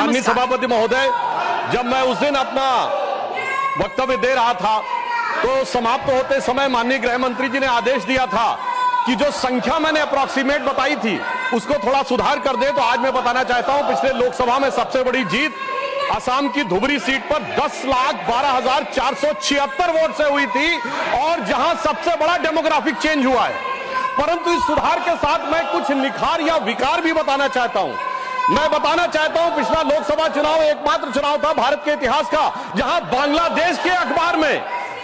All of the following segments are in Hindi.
माननीय सभापति महोदय, जब मैं उस दिन अपना वक्तव्य दे रहा था तो समाप्त होते समय माननीय गृह मंत्री जी ने आदेश दिया था कि जो संख्या मैंने अप्रॉक्सीमेट बताई थी उसको थोड़ा सुधार कर दे। तो आज मैं बताना चाहता हूं, पिछले लोकसभा में सबसे बड़ी जीत असम की धुबरी सीट पर 10,12,476 वोट से हुई थी और जहां सबसे बड़ा डेमोग्राफिक चेंज हुआ है। परंतु इस सुधार के साथ मैं कुछ निखार या विकार भी बताना चाहता हूं। मैं बताना चाहता हूं, पिछला लोकसभा चुनाव एकमात्र चुनाव था भारत के इतिहास का जहां बांग्लादेश के अखबार में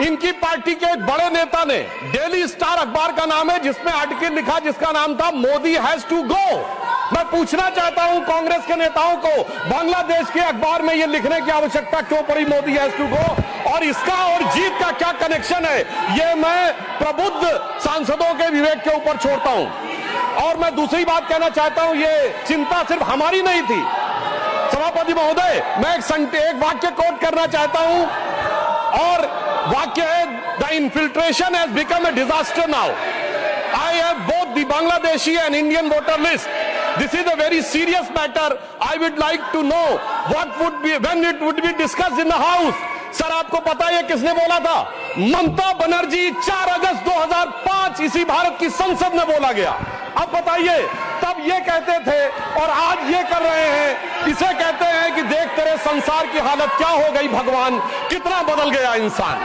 इनकी पार्टी के एक बड़े नेता ने, डेली स्टार अखबार का नाम है, जिसमें आर्टिकल लिखा जिसका नाम था मोदी हैज टू गो। मैं पूछना चाहता हूं कांग्रेस के नेताओं को, बांग्लादेश के अखबार में यह लिखने की आवश्यकता क्यों पड़ी मोदी हैज टू गो, और इसका और जीत का क्या कनेक्शन है, यह मैं प्रबुद्ध सांसदों के विवेक के ऊपर छोड़ता हूं। और मैं दूसरी बात कहना चाहता हूं, यह चिंता सिर्फ हमारी नहीं थी सभापति महोदय। मैं एक वाक्य कोट करना चाहता हूं और वाक्य है, the infiltration has become a disaster now. I have both the Bangladeshi and Indian voter list. This is a very serious matter. I would like to know when it would be discussed in the House. Sir आपको पता है किसने बोला था? ममता बनर्जी 4 अगस्त 2005 इसी भारत की संसद में बोला गया। अब बताइए, तब ये कहते थे और आज ये कर रहे हैं। इसे कहते हैं कि देख तेरे संसार की हालत क्या हो गई भगवान, कितना बदल गया इंसान।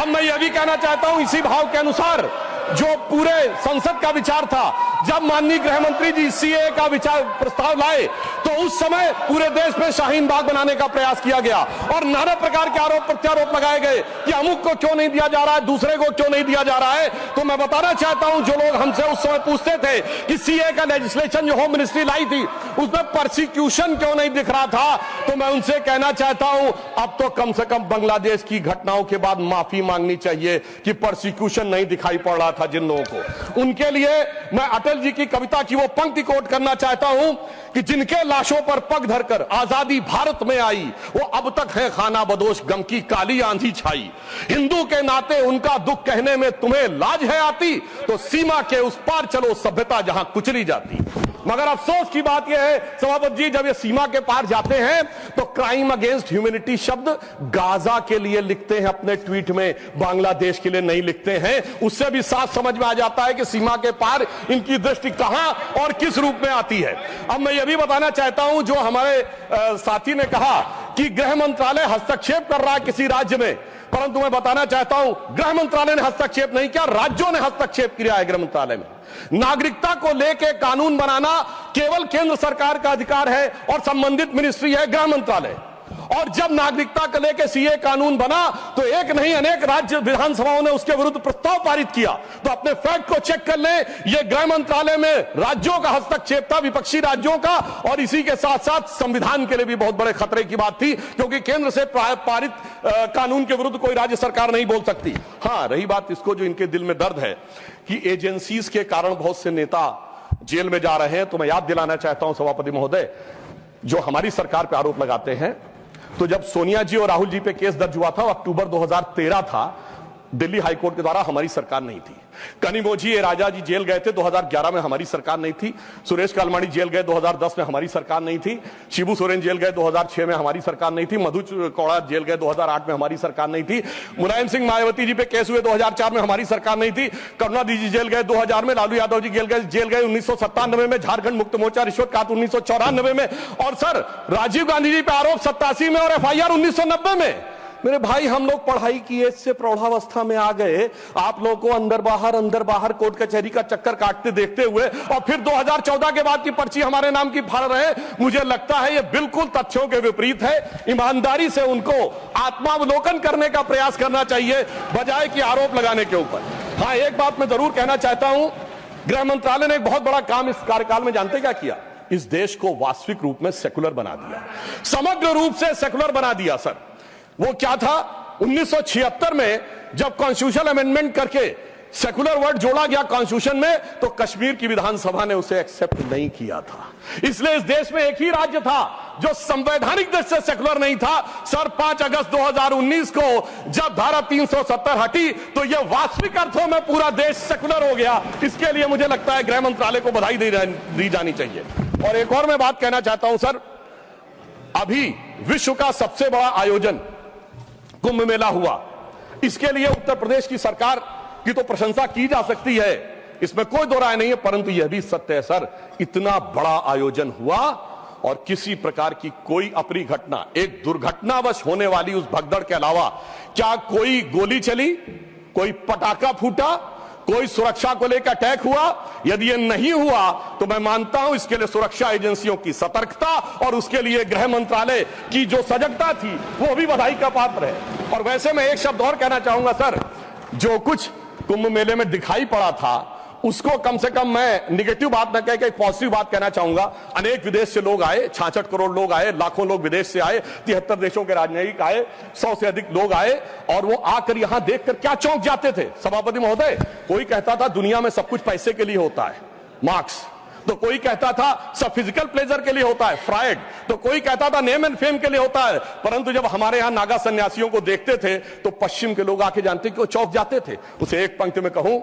अब मैं यह भी कहना चाहता हूं, इसी भाव के अनुसार जो पूरे संसद का विचार था, जब माननीय गृह मंत्री जी सीए का विचार प्रस्ताव लाए तो उस समय पूरे देश में शाहीन बाग बनाने का प्रयास किया गया और नाना प्रकार के आरोप प्रत्यारोप लगाए गए कि अमुक को क्यों नहीं दिया जा रहा है, दूसरे को क्यों नहीं दिया जा रहा है। तो मैं बताना चाहता हूं, जो लोग हमसे उस समय पूछते थे कि सीए का लेजिस्लेशन जो होम मिनिस्ट्री लाई थी उसमें परसिक्यूशन क्यों नहीं दिख रहा था, तो मैं उनसे कहना चाहता हूं, अब तो कम से कम बांग्लादेश की घटनाओं के बाद माफी मांगनी चाहिए कि परसिक्यूशन नहीं दिखाई पड़ रहा था जिन लोगों को। उनके लिए मैं अटल जी की कविता की वो पंक्ति कोट करना चाहता हूं कि जिनके लाशों पर पग धरकर आजादी भारत में आई, वो अब तक है खाना बदोश, गम की काली आंधी छाई। हिंदू के नाते उनका दुख कहने में तुम्हें लाज है आती, तो सीमा के उस पार चलो सभ्यता जहां कुचली जाती। मगर अफसोस की बात यह है सभापति जी, जब ये सीमा के पार जाते हैं तो क्राइम अगेंस्ट ह्यूमैनिटी शब्द गाजा के लिए लिखते हैं अपने ट्वीट में, बांग्लादेश के लिए नहीं लिखते हैं। उससे भी साफ समझ में आ जाता है कि सीमा के पार इनकी दृष्टि कहां और किस रूप में आती है। अब मैं यह भी बताना चाहता हूं, जो हमारे साथी ने कहा कि गृह मंत्रालय हस्तक्षेप कर रहा है किसी राज्य में, परंतु मैं बताना चाहता हूं गृह मंत्रालय ने हस्तक्षेप नहीं किया, राज्यों ने हस्तक्षेप किया है। गृह मंत्रालय में नागरिकता को लेकर कानून बनाना केवल केंद्र सरकार का अधिकार है और संबंधित मिनिस्ट्री है गृह मंत्रालय। और जब नागरिकता को लेकर सीए कानून बना तो एक नहीं अनेक राज्य विधानसभाओं ने उसके विरुद्ध प्रस्ताव पारित किया। तो अपने फैक्ट को चेक कर लें, यह गृह मंत्रालय में राज्यों का हस्तक्षेप था, विपक्षी राज्यों का, और इसी के साथ साथ संविधान के लिए भी बहुत बड़े खतरे की बात थी, क्योंकि केंद्र से पारित कानून के विरुद्ध कोई राज्य सरकार नहीं बोल सकती। हाँ, रही बात इसको जो इनके दिल में दर्द है कि एजेंसीज के कारण बहुत से नेता जेल में जा रहे हैं, तो मैं याद दिलाना चाहता हूं सभापति महोदय, जो हमारी सरकार पर आरोप लगाते हैं, तो जब सोनिया जी और राहुल जी पे केस दर्ज हुआ था, अक्टूबर 2013 था, दिल्ली हाईकोर्ट के द्वारा, हमारी सरकार नहीं थी। कनिमोझी राजा जी जेल गए थे 2011 में, हमारी सरकार नहीं थी। सुरेश कालमाणी जेल गए 2010 में, हमारी सरकार नहीं थी। शिबू सोरेन जेल गए 2006 में, हमारी सरकार नहीं थी। मधु कौड़ा जेल गए 2008 में, हमारी सरकार नहीं थी। मुलायम सिंह मायावती जी पे केस हुए 2004 में, हमारी सरकार नहीं थी। करुणानिधि जी जेल गए 2000 में, लालू यादव जी जेल गए 1997 में, झारखंड मुक्त मोर्चा रिश्वत काट 1994 में, और सर राजीव गांधी जी पे आरोप 87 में और एफआईआर 1990 में। मेरे भाई, हम लोग पढ़ाई की एज से प्रौढ़ावस्था में आ गए, आप लोगों को अंदर बाहर कोर्ट कचहरी का चक्कर काटते देखते हुए, और फिर 2014 के बाद की पर्ची हमारे नाम की फाड़ रहे हैं। मुझे लगता है ये बिल्कुल तथ्यों के विपरीत है। ईमानदारी से उनको आत्मावलोकन करने का प्रयास करना चाहिए, बजाय कि आरोप लगाने के ऊपर। हाँ, एक बात मैं जरूर कहना चाहता हूं, गृह मंत्रालय ने एक बहुत बड़ा काम इस कार्यकाल में जानते क्या किया? इस देश को वास्तविक रूप में सेकुलर बना दिया, समग्र रूप से सेकुलर बना दिया। सर वो क्या था? 1976 में जब कॉन्स्टिट्यूशनल अमेंडमेंट करके सेकुलर वर्ड जोड़ा गया कॉन्स्टिट्यूशन में, तो कश्मीर की विधानसभा ने उसे एक्सेप्ट नहीं किया था। इसलिए इस देश में एक ही राज्य था जो संवैधानिक दृष्टि से सेकुलर नहीं था। सर 5 अगस्त 2019 को जब धारा 370 हटी तो यह वास्तविक अर्थों में पूरा देश सेकुलर हो गया। इसके लिए मुझे लगता है गृह मंत्रालय को बधाई दी जानी चाहिए। और एक और मैं बात कहना चाहता हूं सर, अभी विश्व का सबसे बड़ा आयोजन कुंभ मेला हुआ, इसके लिए उत्तर प्रदेश की सरकार की तो प्रशंसा की जा सकती है, इसमें कोई दो राय नहीं है, परंतु यह भी सत्य है सर, इतना बड़ा आयोजन हुआ और किसी प्रकार की कोई अप्रिय घटना, एक दुर्घटनावश होने वाली उस भगदड़ के अलावा क्या कोई गोली चली, कोई पटाखा फूटा, कोई सुरक्षा को लेकर अटैक हुआ? यदि यह नहीं हुआ तो मैं मानता हूं इसके लिए सुरक्षा एजेंसियों की सतर्कता और उसके लिए गृह मंत्रालय की जो सजगता थी वो भी बधाई का पात्र है। और वैसे मैं एक शब्द और कहना चाहूंगा सर, जो कुछ कुंभ मेले में दिखाई पड़ा था उसको कम से कम मैं निगेटिव बात न कह के एक पॉजिटिव बात कहना चाहूंगा। अनेक विदेश से लोग आए, 66 करोड़ लोग आए, लाखों लोग विदेश से आए, 73 देशों के राजनयिक आए, 100 से अधिक लोग आए और वो आकर यहां देखकर क्या चौंक जाते थे सभापति महोदय। कोई कहता था दुनिया में सब कुछ पैसे के लिए होता है, मार्क्स, तो कोई कहता था सब फिजिकल प्लेजर के लिए होता है, फ्रायड, तो कोई कहता था नेम एंड फेम के लिए होता है। परंतु जब हमारे यहां नागा सन्यासियों को देखते थे तो पश्चिम के लोग आके जानते कि वो चौंक जाते थे। उसे एक पंक्ति में कहूं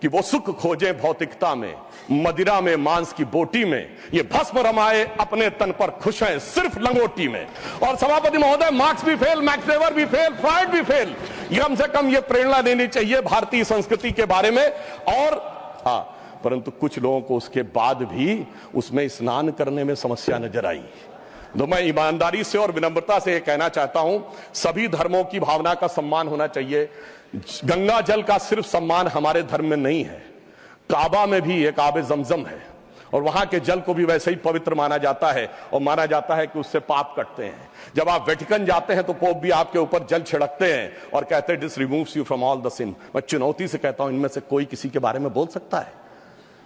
कि वो सुख खोजे भौतिकता में, मदिरा में, मांस की बोटी में, ये भस्म रमाए अपने तन पर खुश हैं सिर्फ लंगोटी में। और सभापति महोदय, मार्क्स भी फेल, मैक्स वेबर भी फेल, फ्रायड भी फेल, कम से कम ये प्रेरणा देनी चाहिए भारतीय संस्कृति के बारे में। और परंतु कुछ लोगों को उसके बाद भी उसमें स्नान करने में समस्या नजर आई। तो मैं ईमानदारी से और विनम्रता से कहना चाहता हूं, सभी धर्मों की भावना का सम्मान होना चाहिए। गंगा जल का सिर्फ सम्मान हमारे धर्म में नहीं है, काबा में भी एक आबे जमजम है और वहां के जल को भी वैसे ही पवित्र माना जाता है और माना जाता है कि उससे पाप कटते हैं। जब आप वेटिकन जाते हैं तो पोप भी आपके ऊपर जल छिड़कते हैं और कहते हैं this removes you from all the sin. मैं चुनौती से कहता हूं, इनमें से कोई किसी के बारे में बोल सकता है?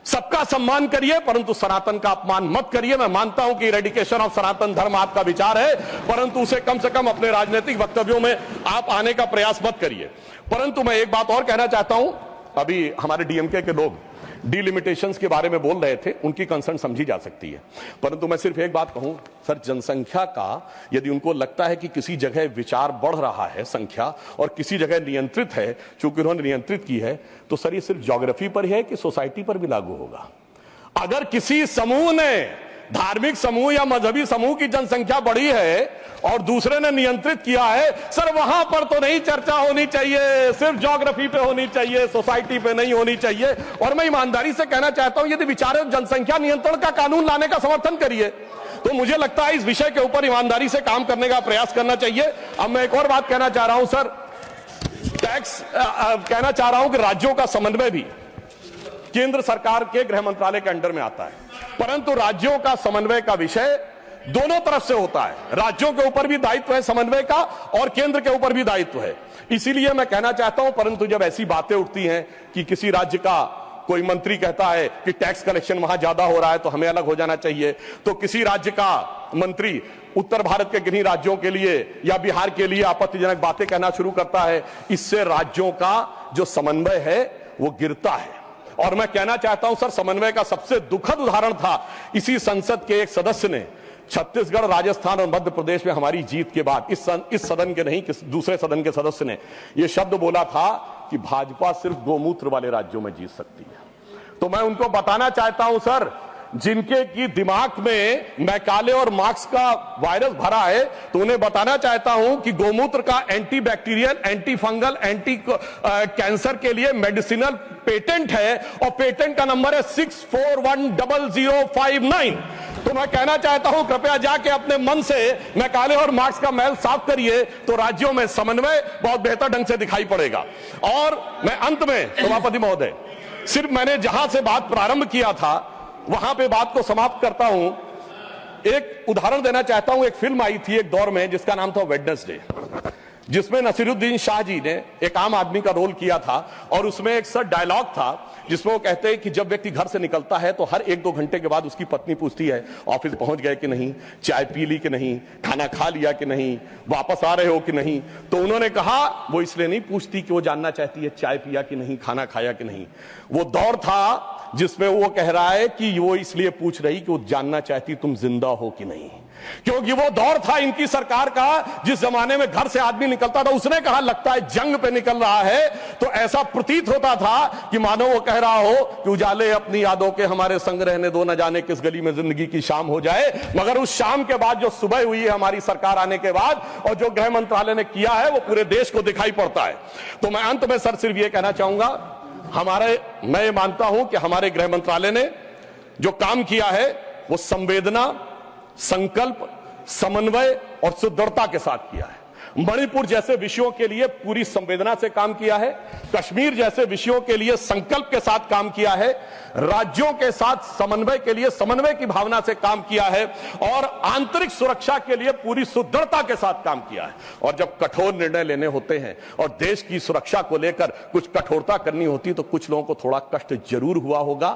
सबका सम्मान करिए परंतु सनातन का अपमान मत करिए। मैं मानता हूं कि इरेडिकेशन ऑफ सनातन धर्म आपका विचार है, परंतु उसे कम से कम अपने राजनीतिक वक्तव्यों में आप आने का प्रयास मत करिए। परंतु मैं एक बात और कहना चाहता हूं, अभी हमारे डीएमके के लोग डिलिमिटेशंस के बारे में बोल रहे थे, उनकी कंसर्न समझी जा सकती है, परंतु मैं सिर्फ एक बात कहूं सर, जनसंख्या का यदि उनको लगता है कि किसी जगह विचार बढ़ रहा है संख्या और किसी जगह नियंत्रित है, चूंकि उन्होंने नियंत्रित की है, तो सर ये सिर्फ ज्योग्राफी पर ही है कि सोसाइटी पर भी लागू होगा। अगर किसी समूह ने, धार्मिक समूह या मजहबी समूह की जनसंख्या बढ़ी है और दूसरे ने नियंत्रित किया है, सर वहां पर तो नहीं चर्चा होनी चाहिए, सिर्फ ज्योग्राफी पे होनी चाहिए, सोसाइटी पे नहीं होनी चाहिए। और मैं ईमानदारी से कहना चाहता हूं, यदि विचार जनसंख्या नियंत्रण का कानून लाने का समर्थन करिए तो मुझे लगता है इस विषय के ऊपर ईमानदारी से काम करने का प्रयास करना चाहिए। अब मैं एक और बात कहना चाह रहा हूं सर, टैक्स कहना चाह रहा हूं कि राज्यों का समन्वय भी केंद्र सरकार के गृह मंत्रालय के अंडर में आता है, परंतु राज्यों का समन्वय का विषय दोनों तरफ से होता है। राज्यों के ऊपर भी दायित्व है समन्वय का और केंद्र के ऊपर भी दायित्व है। इसीलिए मैं कहना चाहता हूं, परंतु जब ऐसी बातें उठती हैं कि किसी राज्य का कोई मंत्री कहता है कि टैक्स कलेक्शन वहां ज्यादा हो रहा है तो हमें अलग हो जाना चाहिए, तो किसी राज्य का मंत्री उत्तर भारत के किन्हीं राज्यों के लिए या बिहार के लिए आपत्तिजनक बातें कहना शुरू करता है, इससे राज्यों का जो समन्वय है वो गिरता है। और मैं कहना चाहता हूं सर, समन्वय का सबसे दुखद उदाहरण था इसी संसद के एक सदस्य ने छत्तीसगढ़, राजस्थान और मध्य प्रदेश में हमारी जीत के बाद इस सदन के नहीं, दूसरे सदन के सदस्य ने यह शब्द बोला था कि भाजपा सिर्फ गोमूत्र वाले राज्यों में जीत सकती है। तो मैं उनको बताना चाहता हूं सर, जिनके की दिमाग में मैकाले और मार्क्स का वायरस भरा है, तो उन्हें बताना चाहता हूं कि गोमूत्र का anti bacterial, anti fungal, anti cancer के लिए मेडिसिनल पेटेंट है और पेटेंट का नंबर है 64100059। तो मैं कहना चाहता हूं कृपया जाके अपने मन से मैकाले और मार्क्स का मैल साफ करिए, तो राज्यों में समन्वय बहुत बेहतर ढंग से दिखाई पड़ेगा। और मैं अंत में सभापति महोदय, सिर्फ मैंने जहां से बात प्रारंभ किया था वहां पे बात को समाप्त करता हूं। एक उदाहरण देना चाहता हूं, एक फिल्म आई थी एक दौर में जिसका नाम था वेडनेसडे, जिसमें नसीरुद्दीन शाह जी ने एक आम आदमी का रोल किया था और उसमें एक सर डायलॉग था जिसमें वो कहते हैं कि जब व्यक्ति घर से निकलता है तो हर 1-2 घंटे के बाद उसकी पत्नी पूछती है ऑफिस पहुंच गए कि नहीं, चाय पी ली कि नहीं, खाना खा लिया कि नहीं, वापस आ रहे हो कि नहीं। तो उन्होंने कहा वो इसलिए नहीं पूछती कि वो जानना चाहती है चाय पिया कि नहीं, खाना खाया कि नहीं। वो दौर था जिसमें वो कह रहा है कि वो इसलिए पूछ रही कि वो जानना चाहती तुम जिंदा हो कि नहीं। क्योंकि वो दौर था इनकी सरकार का जिस जमाने में घर से आदमी निकलता था, उसने कहा लगता है जंग पे निकल रहा है, तो ऐसा प्रतीत होता था कि मानो वो कह रहा हो कि उजाले अपनी यादों के हमारे संग रहने दो, न जाने किस गली में जिंदगी की शाम हो जाए। मगर उस शाम के बाद जो सुबह हुई है हमारी सरकार आने के बाद, और जो गृह मंत्रालय ने किया है, वो पूरे देश को दिखाई पड़ता है। तो मैं अंत में सर सिर्फ ये कहना चाहूंगा, मैं ये मानता हूं कि हमारे गृह मंत्रालय ने जो काम किया है वो संवेदना, संकल्प, समन्वय और सुदृढ़ता के साथ किया है। मणिपुर जैसे विषयों के लिए पूरी संवेदना से काम किया है, कश्मीर जैसे विषयों के लिए संकल्प के साथ काम किया है, राज्यों के साथ समन्वय के लिए समन्वय की भावना से काम किया है, और आंतरिक सुरक्षा के लिए पूरी सुदृढ़ता के साथ काम किया है। और जब कठोर निर्णय लेने होते हैं और देश की सुरक्षा को लेकर कुछ कठोरता करनी होती, तो कुछ लोगों को थोड़ा कष्ट जरूर हुआ होगा।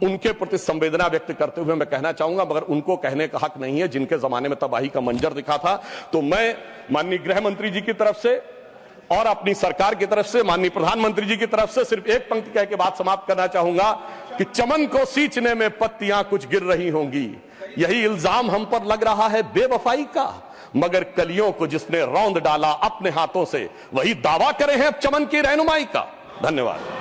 उनके प्रति संवेदना व्यक्त करते हुए मैं कहना चाहूंगा, मगर उनको कहने का हक नहीं है जिनके जमाने में तबाही का मंजर दिखा था। तो मैं माननीय गृह मंत्री जी की तरफ से और अपनी सरकार की तरफ से, माननीय प्रधानमंत्री जी की तरफ से सिर्फ एक पंक्ति कह के बात समाप्त करना चाहूंगा कि चमन को सींचने में पत्तियां कुछ गिर रही होंगी, यही इल्जाम हम पर लग रहा है बेवफाई का, मगर कलियों को जिसने रौंद डाला अपने हाथों से, वही दावा करे हैं चमन की रहनुमाई का। धन्यवाद।